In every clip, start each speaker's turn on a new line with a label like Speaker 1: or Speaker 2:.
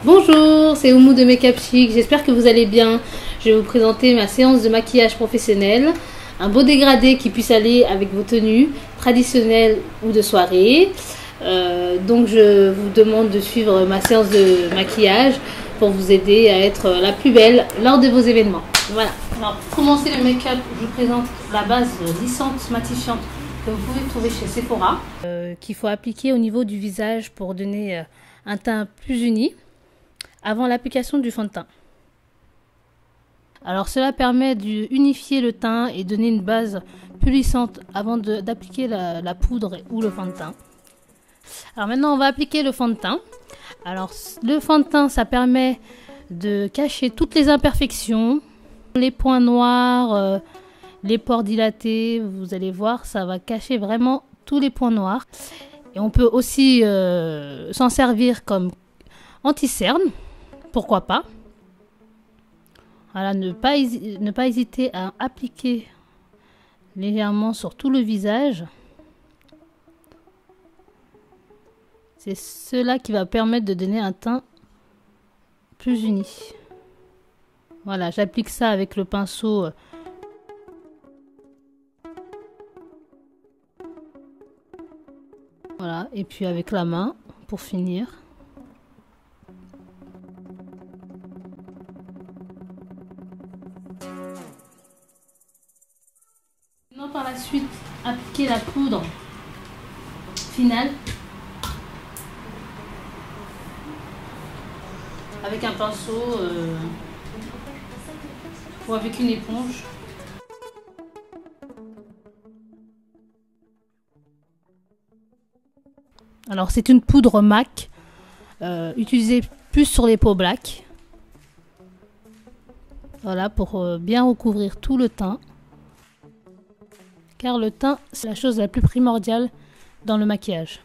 Speaker 1: Bonjour, c'est Oumou de Make Up Chic, j'espère que vous allez bien. Je vais vous présenter ma séance de maquillage professionnel. Un beau dégradé qui puisse aller avec vos tenues traditionnelles ou de soirée. Donc je vous demande de suivre ma séance de maquillage pour vous aider à être la plus belle lors de vos événements. Voilà. Alors pour commencer le make-up, je vous présente la base lissante matifiante que vous pouvez trouver chez Sephora. Qu'il faut appliquer au niveau du visage pour donner un teint plus uni avant l'application du fond de teint. Alors cela permet d'unifier le teint et donner une base plus lissante avant d'appliquer la poudre ou le fond de teint. Alors maintenant on va appliquer le fond de teint. Alors le fond de teint, ça permet de cacher toutes les imperfections, les points noirs, les pores dilatés. Vous allez voir, ça va cacher vraiment tous les points noirs. Et on peut aussi s'en servir comme anti-cerne, pourquoi pas. Voilà, ne pas hésiter à appliquer légèrement sur tout le visage. C'est cela qui va permettre de donner un teint plus uni. Voilà, j'applique ça avec le pinceau. Voilà, et puis avec la main pour finir. Maintenant, par la suite, appliquer la poudre finale avec un pinceau ou avec une éponge. Alors c'est une poudre MAC utilisée plus sur les peaux black. Voilà, pour bien recouvrir tout le teint. Car le teint, c'est la chose la plus primordiale dans le maquillage.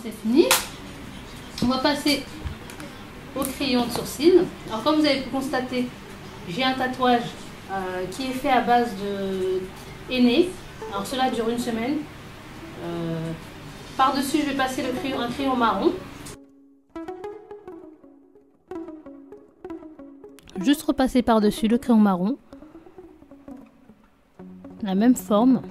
Speaker 1: C'est fini. On va passer au crayon de sourcil. Alors comme vous avez pu constater, j'ai un tatouage qui est fait à base de henné. Alors cela dure une semaine. Par-dessus, je vais passer un crayon marron. Juste repasser par-dessus le crayon marron. La même forme.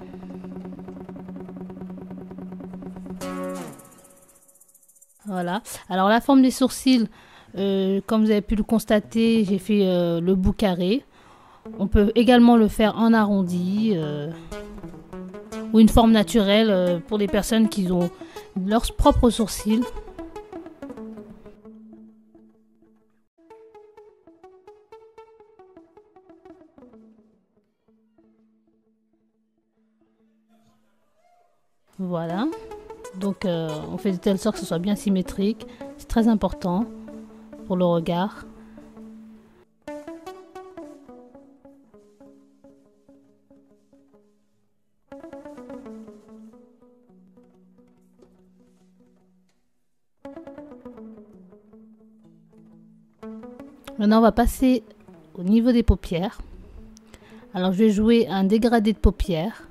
Speaker 1: Voilà. Alors la forme des sourcils, comme vous avez pu le constater, j'ai fait le bout carré. On peut également le faire en arrondi ou une forme naturelle pour les personnes qui ont leurs propres sourcils. Voilà. Donc on fait de telle sorte que ce soit bien symétrique. C'est très important pour le regard. Maintenant on va passer au niveau des paupières. Alors je vais jouer un dégradé de paupières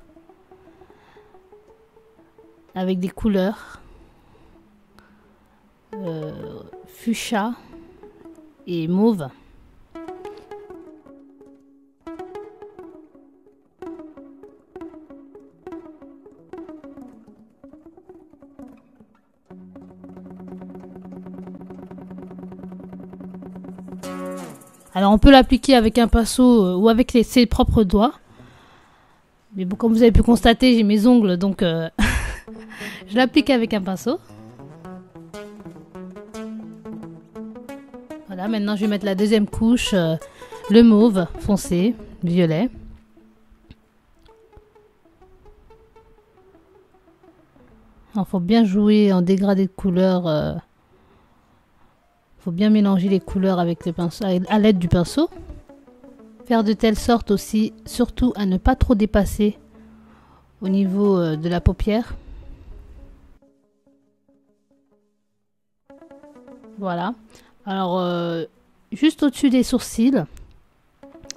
Speaker 1: avec des couleurs fuchsia et mauve. Alors on peut l'appliquer avec un pinceau ou avec ses propres doigts. Mais bon, comme vous avez pu constater, j'ai mes ongles, donc je l'applique avec un pinceau. Voilà, maintenant je vais mettre la deuxième couche, le mauve foncé, violet. Il faut bien jouer en dégradé de couleur faut bien mélanger les couleurs avec le pinceau, à l'aide du pinceau. Faire de telle sorte aussi, surtout à ne pas trop dépasser au niveau de la paupière. Voilà. Alors, juste au-dessus des sourcils,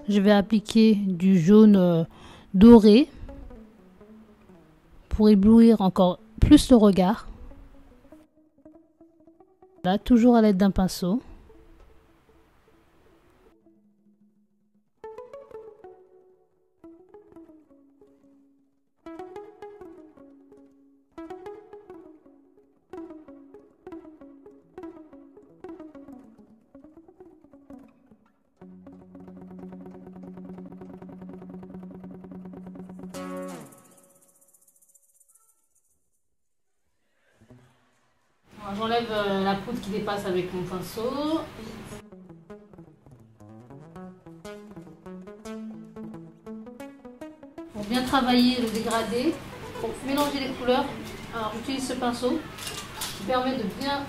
Speaker 1: je vais appliquer du jaune doré pour éblouir encore plus le regard. Là, toujours à l'aide d'un pinceau. J'enlève la poudre qui dépasse avec mon pinceau. Pour bien travailler le dégradé, pour mélanger les couleurs, alors j'utilise ce pinceau qui permet de bien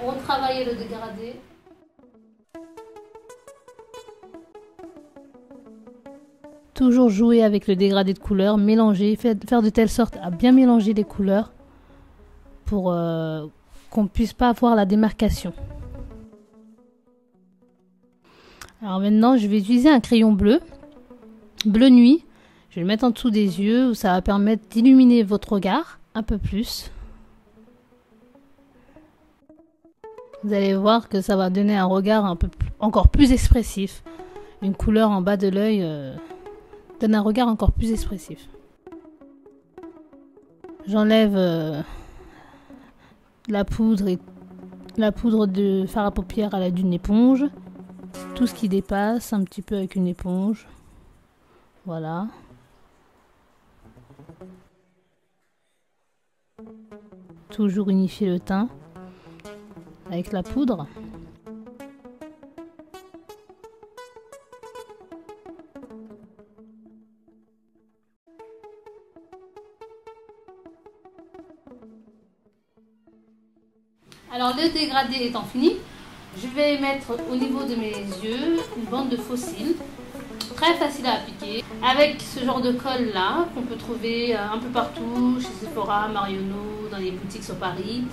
Speaker 1: retravailler le dégradé. Toujours jouer avec le dégradé de couleurs, mélanger, faire de telle sorte à bien mélanger les couleurs pour qu'on ne puisse pas avoir la démarcation. Alors maintenant, je vais utiliser un crayon bleu nuit. Je vais le mettre en dessous des yeux, où ça va permettre d'illuminer votre regard un peu plus. Vous allez voir que ça va donner un regard encore plus expressif. Une couleur en bas de l'œil donne un regard encore plus expressif. J'enlève la poudre de fard à paupières à l'aide d'une éponge. Tout ce qui dépasse un petit peu avec une éponge. Voilà. Toujours unifier le teint avec la poudre. Alors le dégradé étant fini, je vais mettre au niveau de mes yeux une bande de faux cils, très facile à appliquer, avec ce genre de colle là qu'on peut trouver un peu partout, chez Sephora, Marionneau, dans les boutiques sur Paris.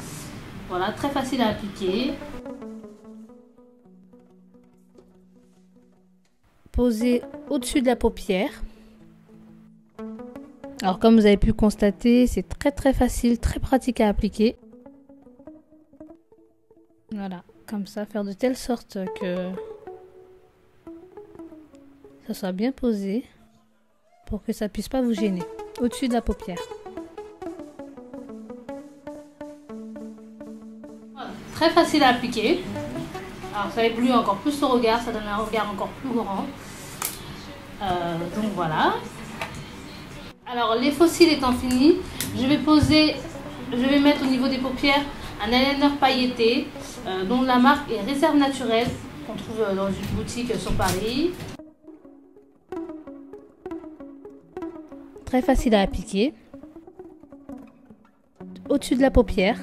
Speaker 1: Voilà, très facile à appliquer. Poser au-dessus de la paupière. Alors comme vous avez pu constater, c'est très facile, très pratique à appliquer. Voilà, comme ça, faire de telle sorte que ça soit bien posé pour que ça puisse pas vous gêner au-dessus de la paupière. Voilà, très facile à appliquer. Alors ça éblouit encore plus le regard, ça donne un regard encore plus grand. Donc voilà. Alors les faux cils étant finis, je vais mettre au niveau des paupières un eyeliner pailleté dont la marque est Réserve Naturelle, qu'on trouve dans une boutique sur Paris. Très facile à appliquer. Au-dessus de la paupière.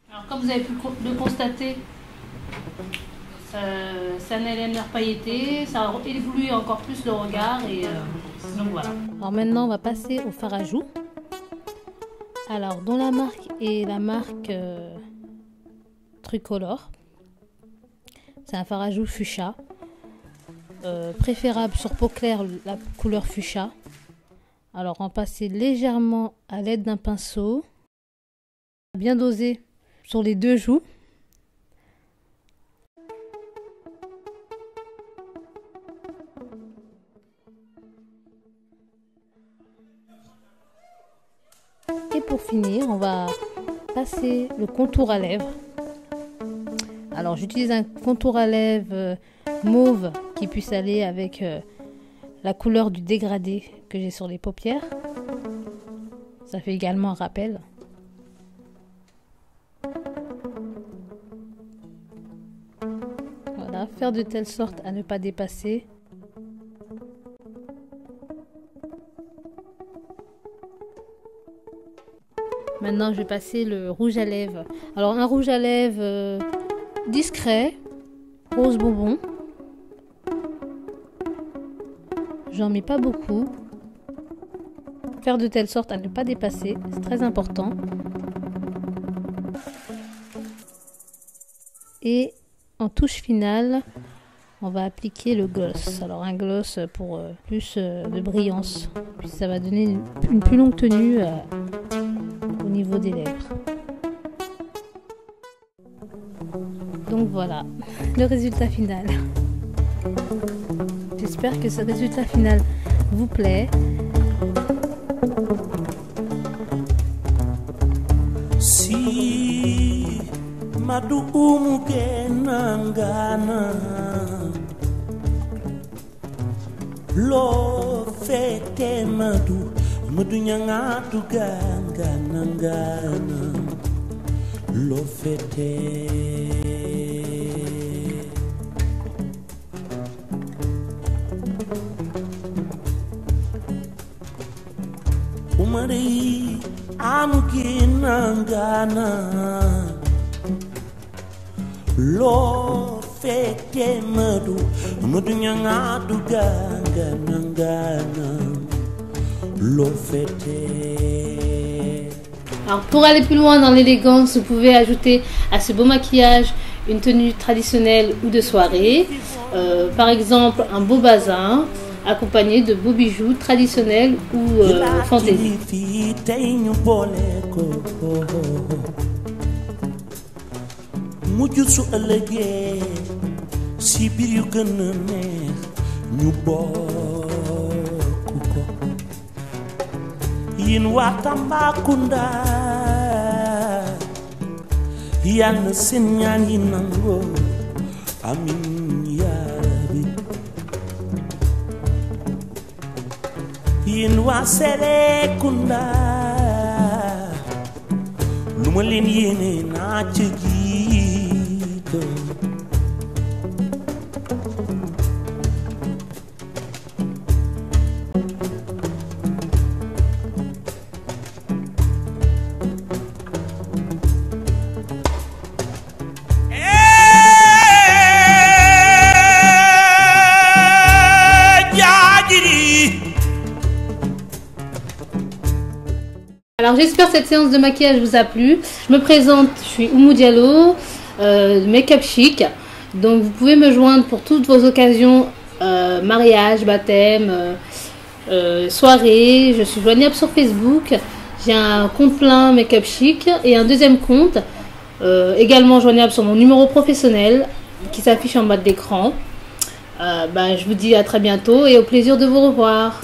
Speaker 1: Alors comme vous avez pu le constater, c'est un eyeliner pailleté, ça éblouit encore plus le regard et donc voilà. Alors maintenant on va passer au fard à joues. Alors dont la marque est la marque Tricolore. C'est un fard à joues fuchsia. Préférable sur peau claire la couleur fuchsia. Alors en passer légèrement à l'aide d'un pinceau. Bien dosé sur les deux joues. Et pour finir, on va passer le contour à lèvres. Alors j'utilise un contour à lèvres mauve qui puisse aller avec la couleur du dégradé que j'ai sur les paupières. Ça fait également un rappel. Voilà, faire de telle sorte à ne pas dépasser. Maintenant, je vais passer le rouge à lèvres. Alors, un rouge à lèvres discret, rose bonbon. J'en mets pas beaucoup. Faire de telle sorte à ne pas dépasser, c'est très important. Et en touche finale, on va appliquer le gloss. Alors un gloss pour plus de brillance. Puis ça va donner une plus longue tenue au niveau des lèvres. Donc voilà, le résultat final. J'espère que ce résultat final vous plaît.
Speaker 2: Si madu umuke nangana lo fete madu nyanga tu gangana ngana lo fete umari amukinangana lo fete madu nyanga tu gangana ngana lo fete.
Speaker 1: Alors pour aller plus loin dans l'élégance, vous pouvez ajouter à ce beau maquillage une tenue traditionnelle ou de soirée. Par exemple un beau bazin accompagné de beaux bijoux traditionnels ou fantaisie.
Speaker 2: Yin Tambacounda yàlla seen ñaan yi nango amin yaa rabbi yin waa Serekunda lu ma leen yéene naa ca jiitu
Speaker 1: Alors j'espère que cette séance de maquillage vous a plu. Je me présente, je suis Oumou Diallo, Make-up Chic. Donc vous pouvez me joindre pour toutes vos occasions, mariage, baptême, soirée. Je suis joignable sur Facebook. J'ai un compte plein Make-up Chic et un deuxième compte, également joignable sur mon numéro professionnel qui s'affiche en bas de l'écran. Je vous dis à très bientôt et au plaisir de vous revoir.